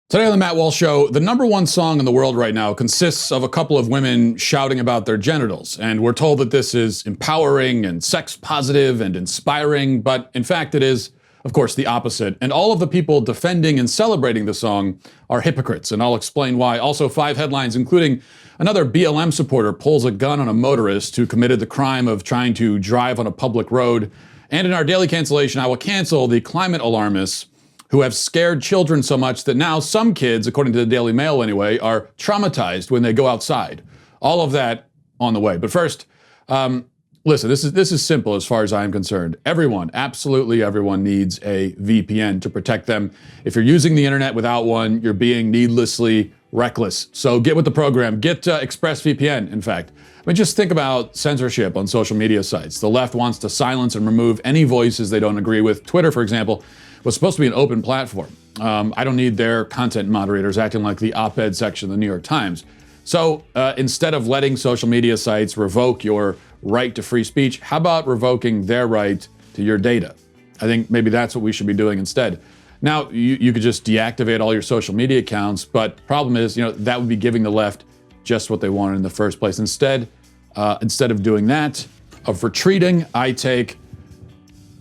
Today on the Matt Walsh Show, the #1 song in the world right now consists of a couple of women shouting about their genitals. And we're told that this is empowering and sex positive and inspiring, but in fact it is, of course, the opposite. And all of the people defending and celebrating the song are hypocrites, and I'll explain why. Also, 5 headlines, including another BLM supporter pulls a gun on a motorist who committed the crime of trying to drive on a public road. And in our Daily Cancellation, I will cancel the climate alarmists who have scared children so much that now some kids, according to the Daily Mail anyway, are traumatized when they go outside. All of that on the way. But first, listen, this is simple as far as I'm concerned. Everyone, absolutely everyone, needs a VPN to protect them. If you're using the internet without one, you're being needlessly reckless. So get with the program. Get ExpressVPN, in fact. I mean, just think about censorship on social media sites. The left wants to silence and remove any voices they don't agree with. Twitter, for example, was supposed to be an open platform. I don't need their content moderators acting like the op-ed section of the New York Times. So instead of letting social media sites revoke your right to free speech, how about revoking their right to your data? I think maybe that's what we should be doing instead. Now, you could just deactivate all your social media accounts, but the problem is, that would be giving the left just what they wanted in the first place. Instead of doing that, of retreating, I take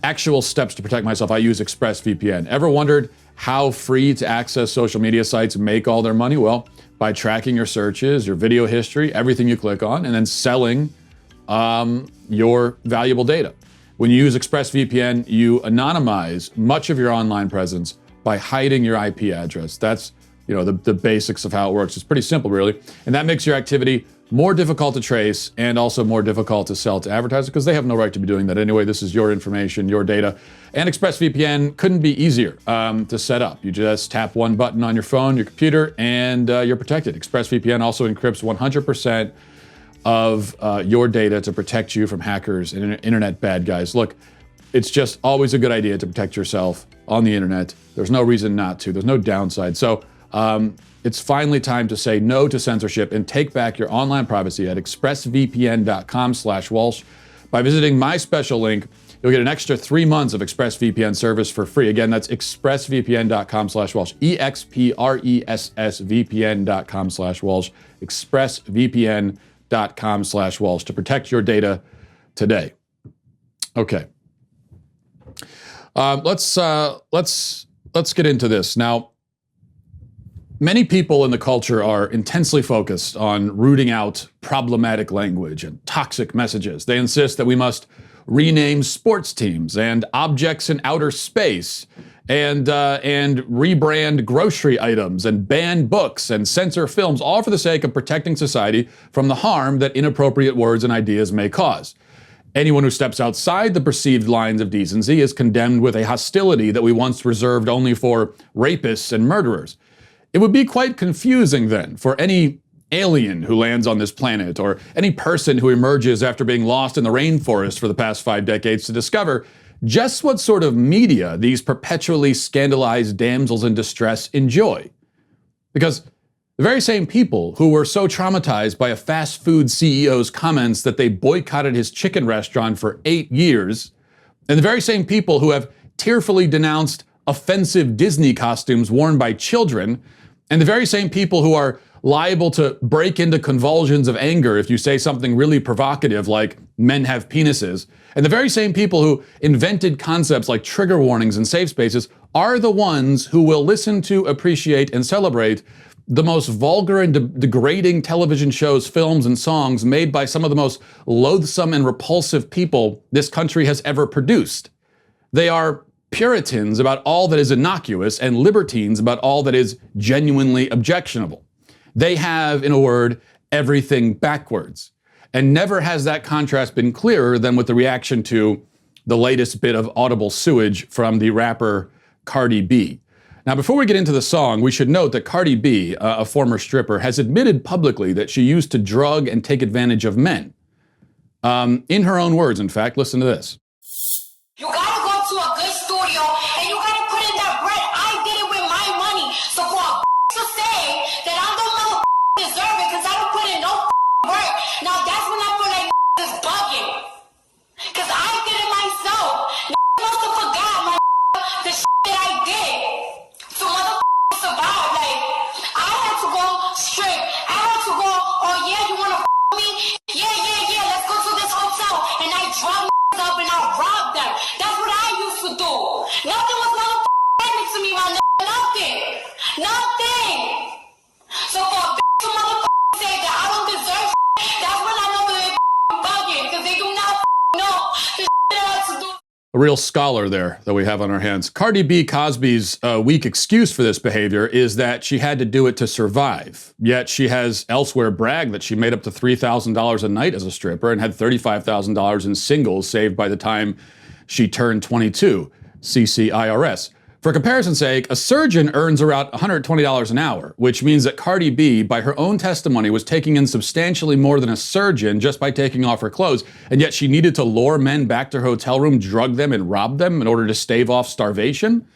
actual steps to protect myself. I use ExpressVPN. Ever wondered how free to access social media sites make all their money? Well, by tracking your searches, your video history, everything you click on, and then selling your valuable data. When you use ExpressVPN, you anonymize much of your online presence by hiding your IP address. That's the basics of how it works. It's pretty simple, really. And that makes your activity more difficult to trace and also more difficult to sell to advertisers because they have no right to be doing that anyway. This is your information, your data. And ExpressVPN couldn't be easier to set up. You just tap one button on your phone, your computer, and you're protected. ExpressVPN also encrypts 100% of your data to protect you from hackers and internet bad guys. Look, it's just always a good idea to protect yourself on the internet. There's no reason not to. There's no downside. So it's finally time to say no to censorship and take back your online privacy at expressvpn.com/Walsh. By visiting my special link, you'll get an extra 3 months of ExpressVPN service for free. Again, that's expressvpn.com/Walsh, expressvpn.com/Walsh, expressvpn.com/Walsh to protect your data today. Okay. Let's get into this. Now, many people in the culture are intensely focused on rooting out problematic language and toxic messages. They insist that we must rename sports teams and objects in outer space and rebrand grocery items and ban books and censor films, all for the sake of protecting society from the harm that inappropriate words and ideas may cause. Anyone who steps outside the perceived lines of decency is condemned with a hostility that we once reserved only for rapists and murderers. It would be quite confusing then for any alien who lands on this planet or any person who emerges after being lost in the rainforest for the past 5 decades to discover just what sort of media these perpetually scandalized damsels in distress enjoy. Because the very same people who were so traumatized by a fast food CEO's comments that they boycotted his chicken restaurant for 8 years, and the very same people who have tearfully denounced offensive Disney costumes worn by children, and the very same people who are liable to break into convulsions of anger if you say something really provocative like men have penises, and the very same people who invented concepts like trigger warnings and safe spaces are the ones who will listen to, appreciate, and celebrate the most vulgar and degrading television shows, films, and songs made by some of the most loathsome and repulsive people this country has ever produced. They are Puritans about all that is innocuous and libertines about all that is genuinely objectionable. They have, in a word, everything backwards. And never has that contrast been clearer than with the reaction to the latest bit of audible sewage from the rapper Cardi B. Now, before we get into the song, we should note that Cardi B, a former stripper, has admitted publicly that she used to drug and take advantage of men. In her own words, in fact, listen to this. You gotta go to a good studio and you gotta put in that bread. I did it with my money. So for a to say that I don't know deserve it because I don't put in no work. Now that's when I feel like is bugging. Because I did it myself. Must have forgot my the that I did. So survive. Like to go strip. I had to go, oh yeah, you wanna me? Yeah, let's go to this hotel. And I drop up and I rob them. That's what I used to do. Nothing was happening to me, my nigga. Nothing. So for a bitch to say that I don't deserve that's when I know that they're bugging, because they do not know the shit I have to do. A real scholar there that we have on our hands. Cardi B Cosby's weak excuse for this behavior is that she had to do it to survive. Yet she has elsewhere bragged that she made up to $3,000 a night as a stripper and had $35,000 in singles saved by the time she turned 22. CCIRS. For comparison's sake, a surgeon earns around $120 an hour, which means that Cardi B, by her own testimony, was taking in substantially more than a surgeon just by taking off her clothes, and yet she needed to lure men back to her hotel room, drug them, and rob them in order to stave off starvation?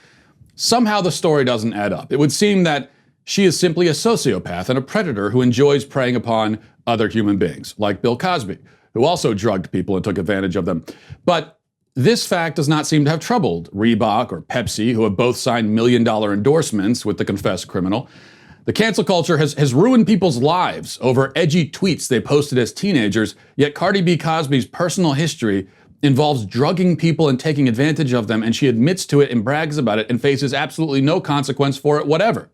Somehow the story doesn't add up. It would seem that she is simply a sociopath and a predator who enjoys preying upon other human beings, like Bill Cosby, who also drugged people and took advantage of them. But this fact does not seem to have troubled Reebok or Pepsi, who have both signed million-dollar endorsements with the confessed criminal. The cancel culture has ruined people's lives over edgy tweets they posted as teenagers, yet Cardi B Cosby's personal history involves drugging people and taking advantage of them, and she admits to it and brags about it and faces absolutely no consequence for it whatever.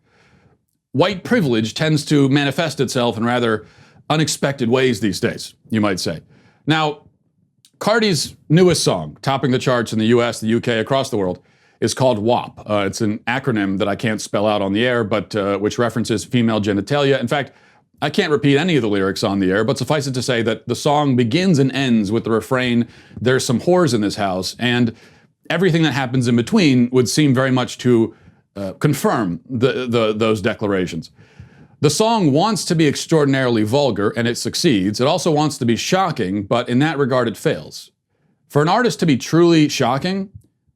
White privilege tends to manifest itself in rather unexpected ways these days, you might say. Now, Cardi's newest song, topping the charts in the US, the UK, across the world, is called WAP. It's an acronym that I can't spell out on the air, but which references female genitalia. In fact, I can't repeat any of the lyrics on the air, but suffice it to say that the song begins and ends with the refrain, "There's some whores in this house," and everything that happens in between would seem very much to confirm those declarations. The song wants to be extraordinarily vulgar, and it succeeds. It also wants to be shocking, but in that regard it fails. For an artist to be truly shocking,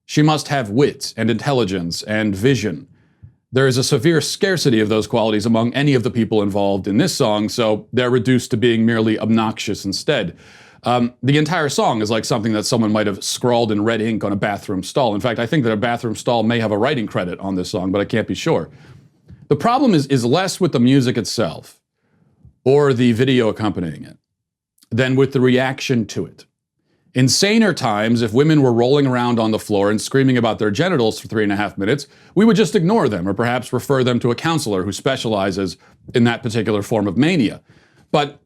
she must have wit and intelligence and vision. There is a severe scarcity of those qualities among any of the people involved in this song, so they're reduced to being merely obnoxious instead. The entire song is like something that someone might have scrawled in red ink on a bathroom stall. In fact, I think that a bathroom stall may have a writing credit on this song, but I can't be sure. The problem is less with the music itself or the video accompanying it than with the reaction to it. In saner times, if women were rolling around on the floor and screaming about their genitals for 3.5 minutes, we would just ignore them or perhaps refer them to a counselor who specializes in that particular form of mania. But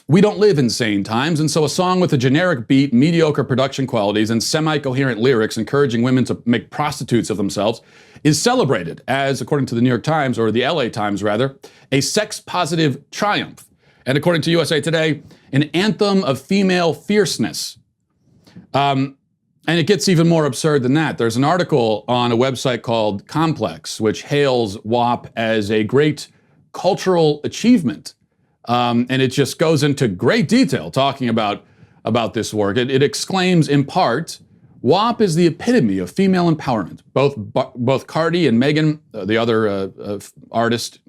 we don't live in sane times, and so a song with a generic beat, mediocre production qualities, and semi-coherent lyrics encouraging women to make prostitutes of themselves is celebrated as, according to the New York Times, or the LA Times rather, a sex-positive triumph. And according to USA Today, an anthem of female fierceness. And it gets even more absurd than that. There's an article on a website called Complex, which hails WAP as a great cultural achievement. And it just goes into great detail talking about this work. It exclaims, in part, WAP is the epitome of female empowerment. Both Cardi and Megan, the other artist,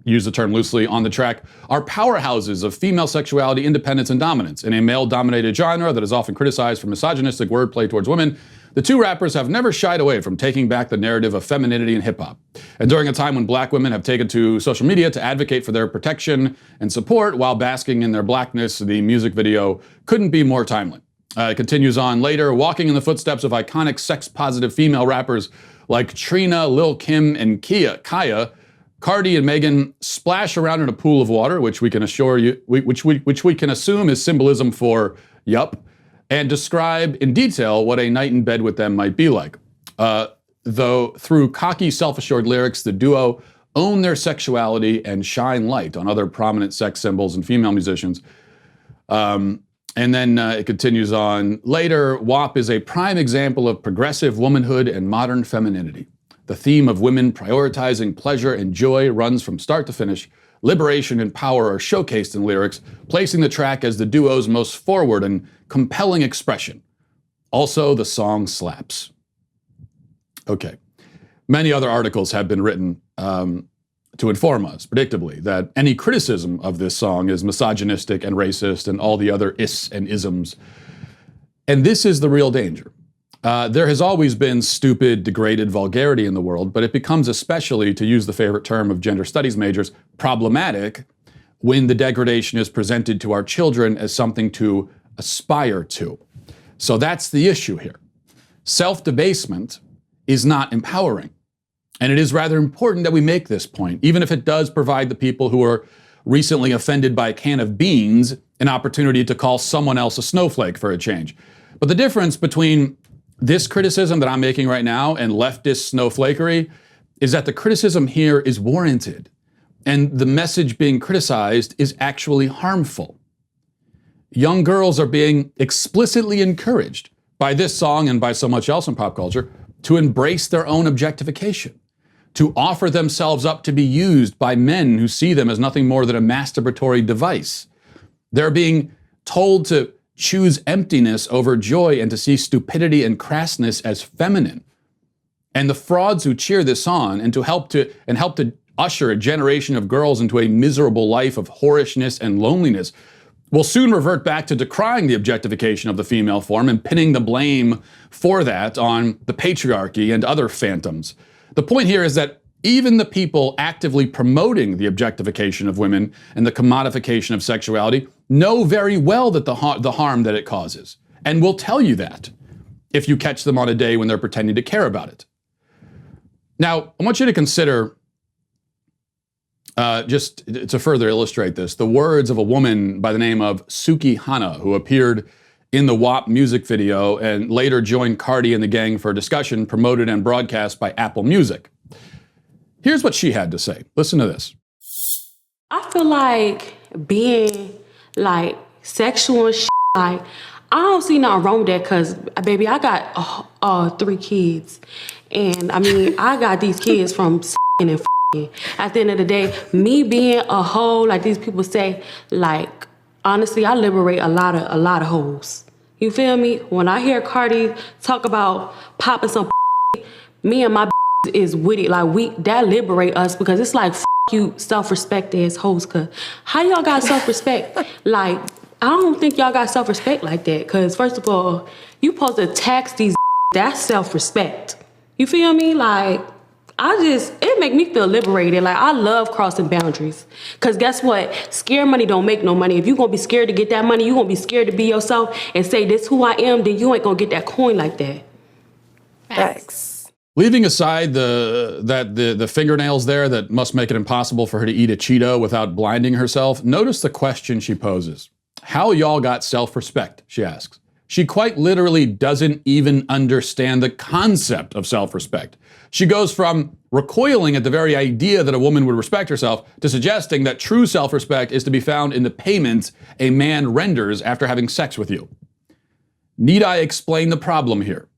use the term loosely on the track, are powerhouses of female sexuality, independence, and dominance. In a male-dominated genre that is often criticized for misogynistic wordplay towards women, the two rappers have never shied away from taking back the narrative of femininity in hip-hop. And during a time when black women have taken to social media to advocate for their protection and support while basking in their blackness, the music video couldn't be more timely. It continues on later, walking in the footsteps of iconic sex-positive female rappers like Trina, Lil' Kim, and Kaya, Cardi and Megan splash around in a pool of water, which we can assure you, which we can assume is symbolism for yup, and describe in detail what a night in bed with them might be like. Though through cocky, self-assured lyrics, the duo own their sexuality and shine light on other prominent sex symbols and female musicians. And then it continues on later, WAP is a prime example of progressive womanhood and modern femininity. The theme of women prioritizing pleasure and joy runs from start to finish. Liberation and power are showcased in lyrics, placing the track as the duo's most forward and compelling expression. Also, the song slaps. Okay. Many other articles have been written to inform us, predictably, that any criticism of this song is misogynistic and racist and all the other is and isms. And this is the real danger. There has always been stupid, degraded vulgarity in the world, but it becomes especially, to use the favorite term of gender studies majors, problematic when the degradation is presented to our children as something to aspire to. So that's the issue here. Self-debasement is not empowering. And it is rather important that we make this point, even if it does provide the people who are recently offended by a can of beans an opportunity to call someone else a snowflake for a change. But the difference between this criticism that I'm making right now and leftist snowflakery is that the criticism here is warranted, and the message being criticized is actually harmful. Young girls are being explicitly encouraged by this song and by so much else in pop culture to embrace their own objectification, to offer themselves up to be used by men who see them as nothing more than a masturbatory device. They're being told to choose emptiness over joy and to see stupidity and crassness as feminine. And the frauds who cheer this on and help to usher a generation of girls into a miserable life of whorishness and loneliness will soon revert back to decrying the objectification of the female form and pinning the blame for that on the patriarchy and other phantoms. The point here is that even the people actively promoting the objectification of women and the commodification of sexuality know very well that the harm that it causes, and will tell you that if you catch them on a day when they're pretending to care about it. Now, I want you to consider, just to further illustrate this, the words of a woman by the name of Suki Hana, who appeared in the WAP music video and later joined Cardi and the gang for a discussion promoted and broadcast by Apple Music. Here's what she had to say. Listen to this. I feel like being like sexual and shit, like I don't see nothing wrong with that because, baby, I got 3 kids. And I mean, I got these kids from and f***ing. At the end of the day, me being a hoe, like these people say, like, honestly, I liberate a lot of hoes. You feel me? When I hear Cardi talk about popping some me and my is with it, like that liberate us because it's like you self-respect as hoes, cause how y'all got self-respect? Like, I don't think y'all got self-respect like that, cause first of all, you supposed to tax these, that's self-respect. You feel me? Like, it make me feel liberated. Like, I love crossing boundaries. Cause guess what? Scared money don't make no money. If you gonna be scared to get that money, you gonna be scared to be yourself and say this who I am, then you ain't gonna get that coin like that. Thanks. Leaving aside the fingernails there that must make it impossible for her to eat a Cheeto without blinding herself, notice the question she poses. How y'all got self-respect, she asks. She quite literally doesn't even understand the concept of self-respect. She goes from recoiling at the very idea that a woman would respect herself to suggesting that true self-respect is to be found in the payment a man renders after having sex with you. Need I explain the problem here?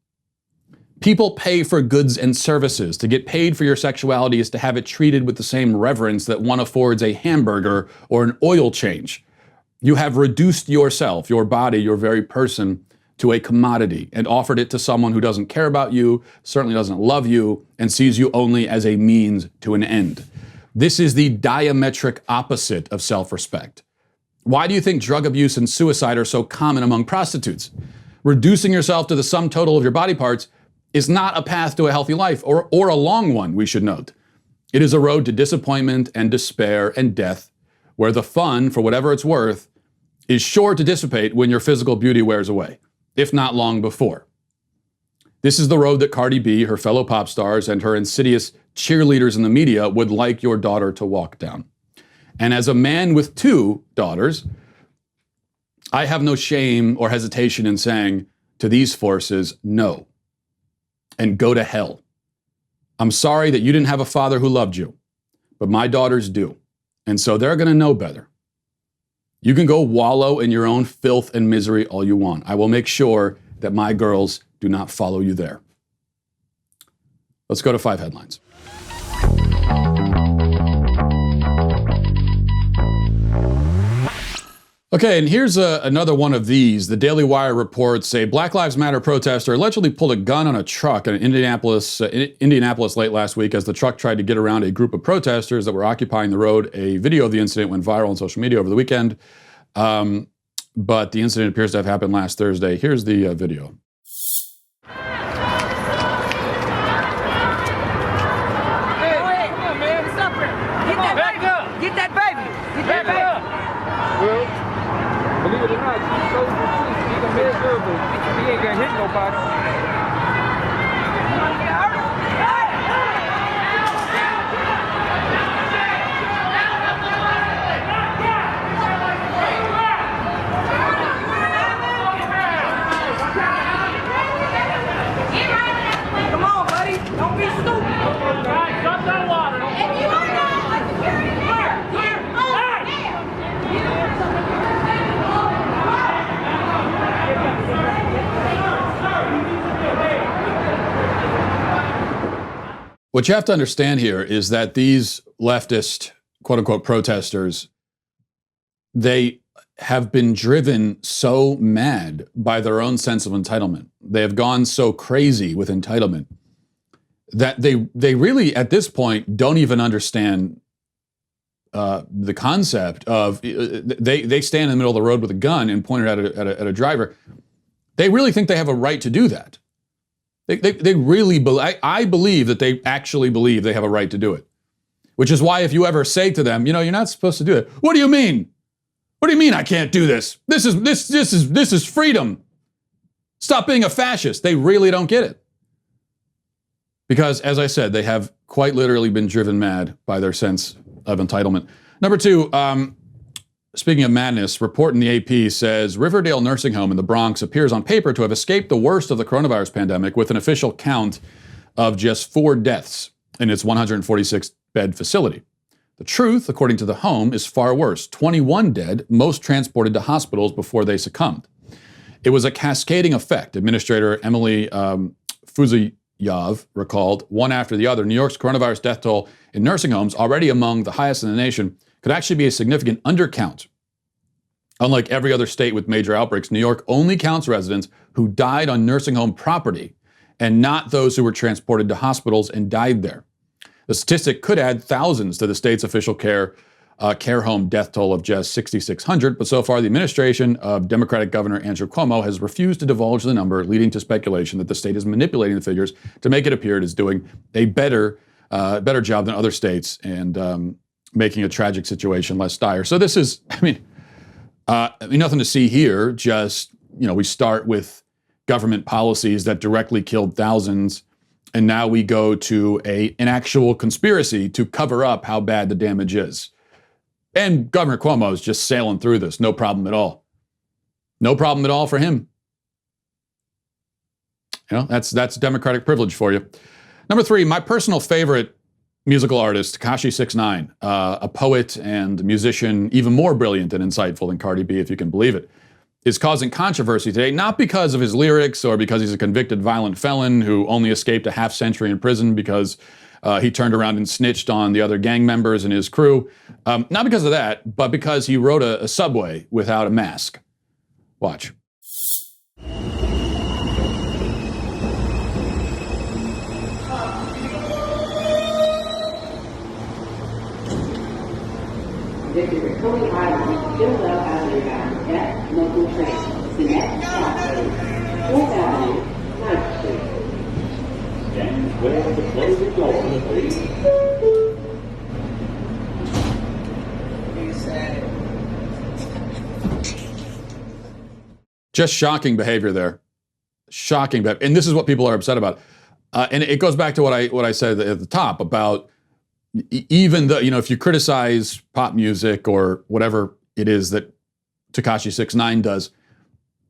People pay for goods and services. To get paid for your sexuality is to have it treated with the same reverence that one affords a hamburger or an oil change. You have reduced yourself, your body, your very person, to a commodity and offered it to someone who doesn't care about you, certainly doesn't love you, and sees you only as a means to an end. This is the diametric opposite of self-respect. Why do you think drug abuse and suicide are so common among prostitutes? Reducing yourself to the sum total of your body parts is not a path to a healthy life, or a long one, we should note. It is a road to disappointment and despair and death, where the fun, for whatever it's worth, is sure to dissipate when your physical beauty wears away, if not long before. This is the road that Cardi B, her fellow pop stars, and her insidious cheerleaders in the media would like your daughter to walk down. And as a man with 2 daughters, I have no shame or hesitation in saying to these forces, no. And go to hell. I'm sorry that you didn't have a father who loved you, but my daughters do. And so they're going to know better. You can go wallow in your own filth and misery all you want. I will make sure that my girls do not follow you there. Let's go to 5 headlines. Okay, and here's another one of these. The Daily Wire reports a Black Lives Matter protester allegedly pulled a gun on a truck in Indianapolis late last week as the truck tried to get around a group of protesters that were occupying the road. A video of the incident went viral on social media over the weekend, but the incident appears to have happened last Thursday. Here's the video. Well, believe it or not, she's so he's a measure, but he ain't gonna hit nobody. Come on, buddy. Don't be stupid. Guys, shut that water. If you don't know what security is, What you have to understand here is that these leftist, quote unquote, protesters, they have been driven so mad by their own sense of entitlement. They have gone so crazy with entitlement that they really, at this point, don't even understand the concept of, they stand in the middle of the road with a gun and point it at a driver. They really think they have a right to do that. They really believe, I believe that they actually believe they have a right to do it. Which is why if you ever say to them, you're not supposed to do it. What do you mean? What do you mean I can't do this? This is freedom. Stop being a fascist. They really don't get it. Because, as I said, they have quite literally been driven mad by their sense of entitlement. Number two, speaking of madness, report in the AP says Riverdale Nursing Home in the Bronx appears on paper to have escaped the worst of the coronavirus pandemic with an official count of just 4 deaths in its 146-bed facility. The truth, according to the home, is far worse. 21 dead, most transported to hospitals before they succumbed. It was a cascading effect. Administrator Emily Fuziyev recalled, one after the other, New York's coronavirus death toll in nursing homes, already among the highest in the nation, could actually be a significant undercount. Unlike every other state with major outbreaks, New York only counts residents who died on nursing home property and not those who were transported to hospitals and died there. The statistic could add thousands to the state's official care home death toll of just 6,600, but so far the administration of Democratic Governor Andrew Cuomo has refused to divulge the number, leading to speculation that the state is manipulating the figures to make it appear it is doing a better job than other states and making a tragic situation less dire. So this is, nothing to see here. Just, we start with government policies that directly killed thousands, and now we go to an actual conspiracy to cover up how bad the damage is. And Governor Cuomo is just sailing through this, no problem at all. No problem at all for him. That's Democratic privilege for you. Number 3, my personal favorite musical artist, Tekashi 6ix9ine, a poet and musician, even more brilliant and insightful than Cardi B, if you can believe it, is causing controversy today, not because of his lyrics or because he's a convicted violent felon who only escaped a half century in prison because he turned around and snitched on the other gang members and his crew. Not because of that, but because he rode a subway without a mask. Watch. Victor Coney Island filled up as a bound at local trains. The next stop is 4th Avenue, 9th Street. And clear the closing door, please. Just shocking behavior there. Shocking behavior. And this is what people are upset about. And it goes back to what I said at the top about even though, if you criticize pop music or whatever it is that Tekashi 6ix9ine does,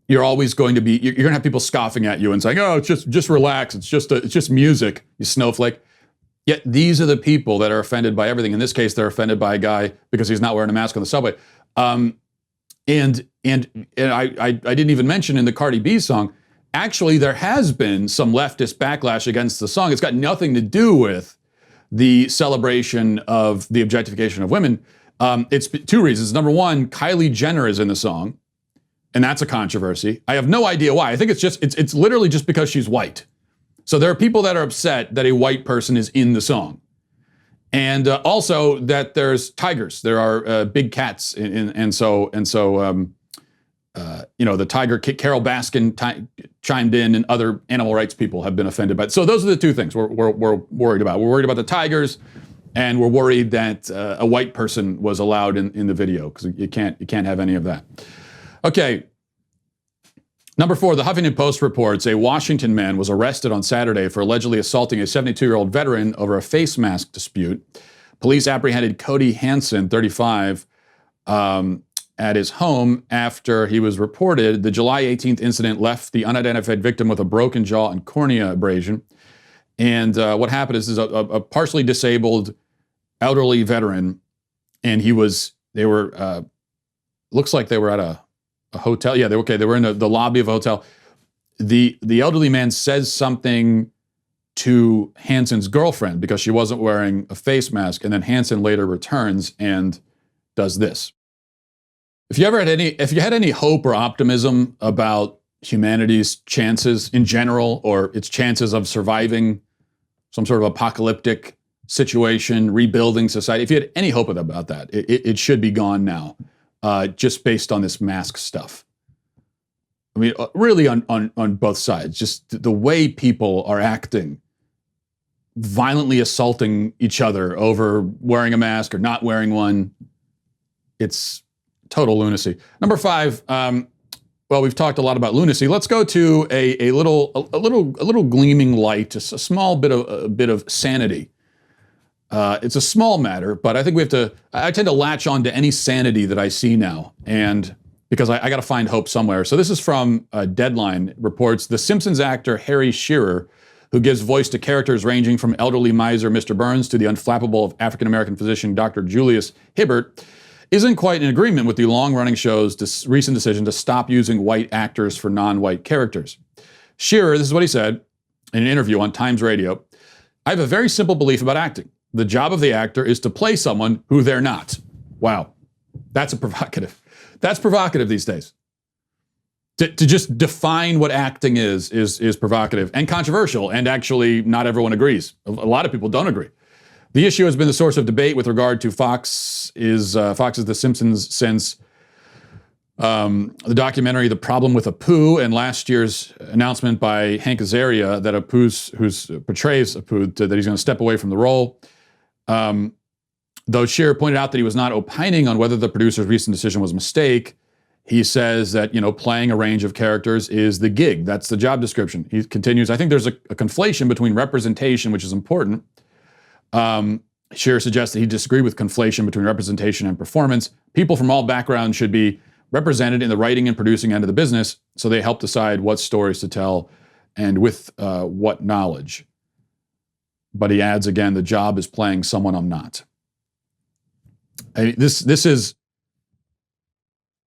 you're always going to be, you're going to have people scoffing at you and saying, oh, it's just relax. It's just music, you snowflake. Yet these are the people that are offended by everything. In this case, they're offended by a guy because he's not wearing a mask on the subway. And I didn't even mention in the Cardi B song, actually, there has been some leftist backlash against the song. It's got nothing to do with the celebration of the objectification of women. It's 2 reasons. Number 1, Kylie Jenner is in the song, and that's a controversy. I have no idea why. I think it's literally just because she's white. So there are people that are upset that a white person is in the song. And also that there's tigers. There are big cats. And so the tiger, Carol Baskin chimed in, and other animal rights people have been offended by it. So those are the 2 things we're worried about. We're worried about the tigers, and were worried that a white person was allowed in the video because you can't have any of that. Okay. Number 4, the Huffington Post reports a Washington man was arrested on Saturday for allegedly assaulting a 72-year-old veteran over a face mask dispute. Police apprehended Cody Hansen, 35, at his home after he was reported. The July 18th incident left the unidentified victim with a broken jaw and cornea abrasion. And what happened is a partially disabled elderly veteran, and looks like they were at a hotel. Yeah, they were in the lobby of a hotel. The elderly man says something to Hansen's girlfriend because she wasn't wearing a face mask, and then Hansen later returns and does this. If you had any hope or optimism about humanity's chances in general, or its chances of surviving some sort of apocalyptic situation, rebuilding society, if you had any hope about that, it should be gone now, just based on this mask stuff. I mean, really on both sides, just the way people are acting, violently assaulting each other over wearing a mask or not wearing one. It's total lunacy. Number 5, well, we've talked a lot about lunacy. Let's go to a little gleaming light, just a small bit of sanity. It's a small matter, but I think I tend to latch on to any sanity that I see now, and because I got to find hope somewhere. So this is from Deadline. It reports the Simpsons actor Harry Shearer, who gives voice to characters ranging from elderly miser Mr. Burns to the unflappable African-American physician Dr. Julius Hibbert, isn't quite in agreement with the long-running show's recent decision to stop using white actors for non-white characters. Shearer, this is what he said in an interview on Times Radio: "I have a very simple belief about acting. The job of the actor is to play someone who they're not." Wow, that's provocative. That's provocative these days. To just define what acting is provocative and controversial, and actually not everyone agrees. A lot of people don't agree. The issue has been the source of debate with regard to Fox's The Simpsons since the documentary The Problem with Apu, and last year's announcement by Hank Azaria that who portrays Apu, that he's going to step away from the role. Though Shearer pointed out that he was not opining on whether the producer's recent decision was a mistake, he says that, playing a range of characters is the gig. That's the job description. He continues, "I think there's a conflation between representation, which is important." Shearer suggests that he disagreed with conflation between representation and performance. People from all backgrounds should be represented in the writing and producing end of the business, so they help decide what stories to tell and with what knowledge. But he adds again, the job is playing someone I'm not. I mean, this is,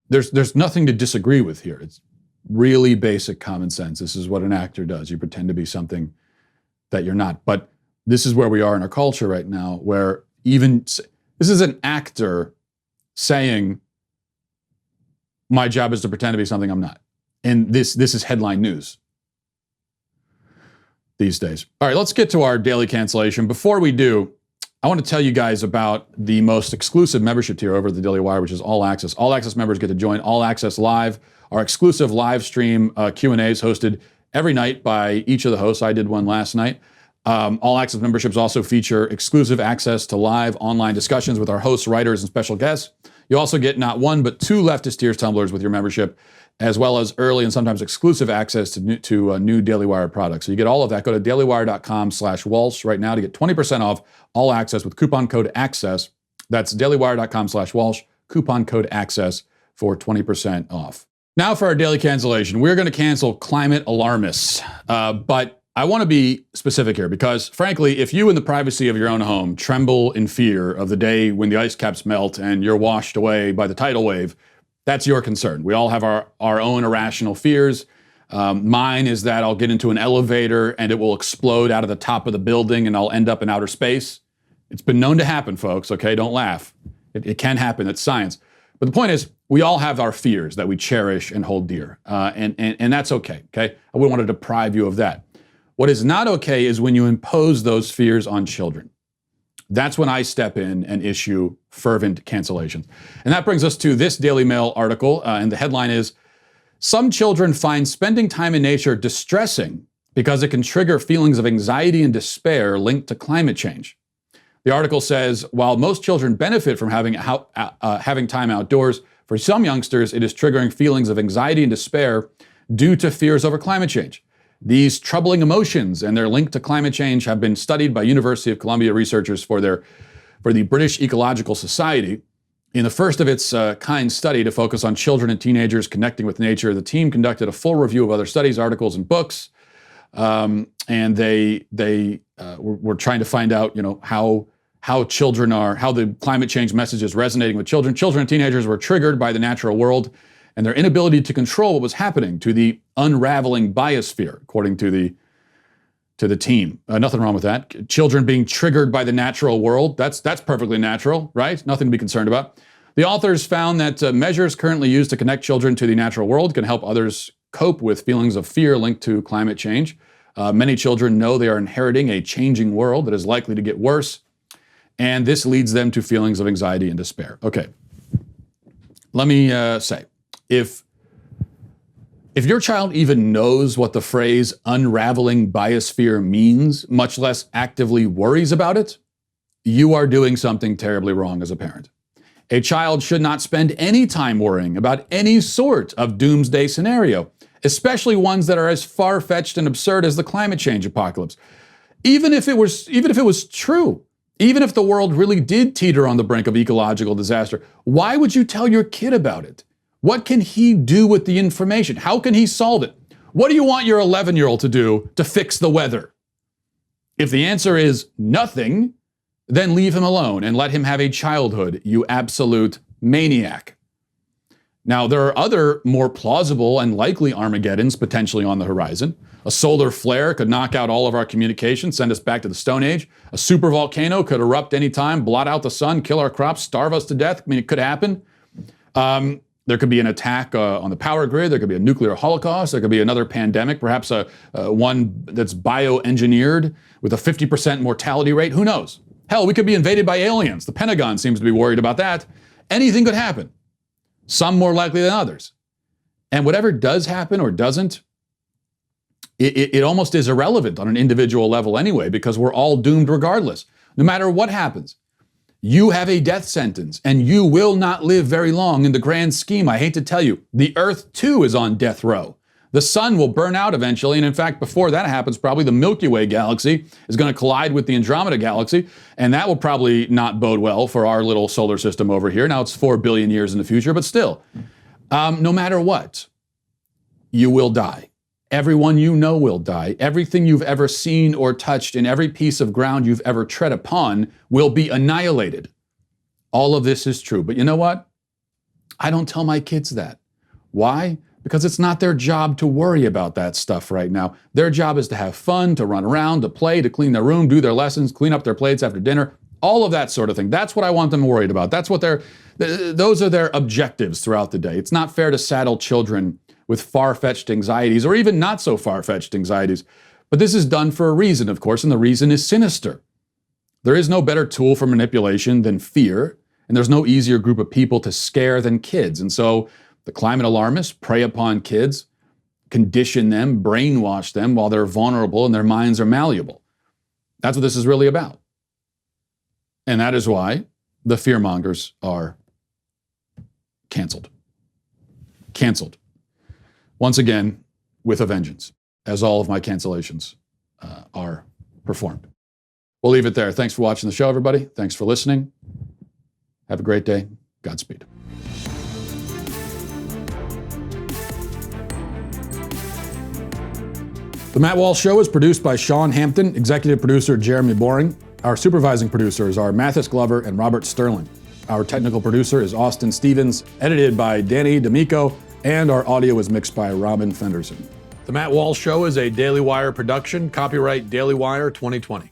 there's nothing to disagree with here. It's really basic common sense. This is what an actor does. You pretend to be something that you're not. But this is where we are in our culture right now, where this is an actor saying, my job is to pretend to be something I'm not. And this is headline news these days. All right, let's get to our daily cancellation. Before we do, I want to tell you guys about the most exclusive membership tier over at the Daily Wire, which is All Access. All Access members get to join All Access Live, our exclusive live stream Q&As hosted every night by each of the hosts. I did one last night. All Access memberships also feature exclusive access to live online discussions with our hosts, writers, and special guests. You also get not one, but 2 leftist tears tumblers with your membership, as well as early and sometimes exclusive access to new Daily Wire products. So you get all of that. Go to dailywire.com/Walsh right now to get 20% off All Access with coupon code ACCESS. That's dailywire.com/Walsh, coupon code ACCESS for 20% off. Now for our daily cancellation. We're going to cancel climate alarmists. But I want to be specific here because, frankly, if you in the privacy of your own home tremble in fear of the day when the ice caps melt and you're washed away by the tidal wave, that's your concern. We all have our own irrational fears. Mine is that I'll get into an elevator and it will explode out of the top of the building and I'll end up in outer space. It's been known to happen, folks, okay? Don't laugh. It can happen. It's science. But the point is, we all have our fears that we cherish and hold dear. And that's okay, okay? I wouldn't want to deprive you of that. What is not okay is when you impose those fears on children. That's when I step in and issue fervent cancellations. And that brings us to this Daily Mail article, and the headline is, "Some children find spending time in nature distressing because it can trigger feelings of anxiety and despair linked to climate change." The article says, while most children benefit from having time outdoors, for some youngsters, it is triggering feelings of anxiety and despair due to fears over climate change. These troubling emotions and their link to climate change have been studied by University of Columbia researchers for the British Ecological Society. In the first of its kind study to focus on children and teenagers connecting with nature, the team conducted a full review of other studies, articles, and books, and they were trying to find out, how the climate change message is resonating with children. Children and teenagers were triggered by the natural world and their inability to control what was happening to the unraveling biosphere, according to the team. Nothing wrong with that. Children being triggered by the natural world, that's perfectly natural, right? Nothing to be concerned about. The authors found that measures currently used to connect children to the natural world can help others cope with feelings of fear linked to climate change. Many children know they are inheriting a changing world that is likely to get worse, and this leads them to feelings of anxiety and despair. Okay, let me say, if your child even knows what the phrase unraveling biosphere means, much less actively worries about it, you are doing something terribly wrong as a parent. A child should not spend any time worrying about any sort of doomsday scenario, especially ones that are as far-fetched and absurd as the climate change apocalypse. Even if it was true, even if the world really did teeter on the brink of ecological disaster, why would you tell your kid about it? What can he do with the information? How can he solve it? What do you want your 11-year-old to do to fix the weather? If the answer is nothing, then leave him alone and let him have a childhood, you absolute maniac. Now, there are other more plausible and likely Armageddons potentially on the horizon. A solar flare could knock out all of our communication, send us back to the Stone Age. A supervolcano could erupt anytime, blot out the sun, kill our crops, starve us to death. I mean, it could happen. There could be an attack on the power grid. There could be a nuclear holocaust. There could be another pandemic, perhaps one that's bioengineered with a 50% mortality rate. Who knows? Hell, we could be invaded by aliens. The Pentagon seems to be worried about that. Anything could happen. Some more likely than others. And whatever does happen or doesn't, it almost is irrelevant on an individual level anyway, because we're all doomed regardless. No matter what happens, you have a death sentence and you will not live very long in the grand scheme. I hate to tell you, the Earth too is on death row. The sun will burn out eventually, and in fact, before that happens, probably the Milky Way galaxy is going to collide with the Andromeda galaxy, and that will probably not bode well for our little solar system over here. Now it's 4 billion years in the future, but still, no matter what, you will die. Everyone you know will die. Everything you've ever seen or touched and every piece of ground you've ever tread upon will be annihilated. All of this is true, but you know what? I don't tell my kids that. Why? Because it's not their job to worry about that stuff right now. Their job is to have fun, to run around, to play, to clean their room, do their lessons, clean up their plates after dinner, all of that sort of thing. That's what I want them worried about. That's what those are their objectives throughout the day. It's not fair to saddle children with far-fetched anxieties or even not so far-fetched anxieties. But this is done for a reason, of course, and the reason is sinister. There is no better tool for manipulation than fear, and there's no easier group of people to scare than kids. And so the climate alarmists prey upon kids, condition them, brainwash them while they're vulnerable and their minds are malleable. That's what this is really about. And that is why the fearmongers are canceled. Canceled. Once again, with a vengeance, as all of my cancellations are performed. We'll leave it there. Thanks for watching the show, everybody. Thanks for listening. Have a great day. Godspeed. The Matt Walsh Show is produced by Sean Hampton, executive producer Jeremy Boring. Our supervising producers are Mathis Glover and Robert Sterling. Our technical producer is Austin Stevens, edited by Danny D'Amico, and our audio is mixed by Robin Fenderson. The Matt Walsh Show is a Daily Wire production, copyright Daily Wire 2020.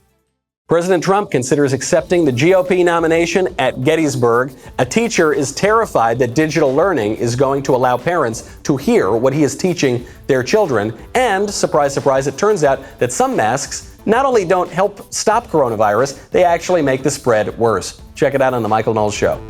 President Trump considers accepting the GOP nomination at Gettysburg. A teacher is terrified that digital learning is going to allow parents to hear what he is teaching their children. And, surprise, surprise, it turns out that some masks not only don't help stop coronavirus, they actually make the spread worse. Check it out on The Michael Knowles Show.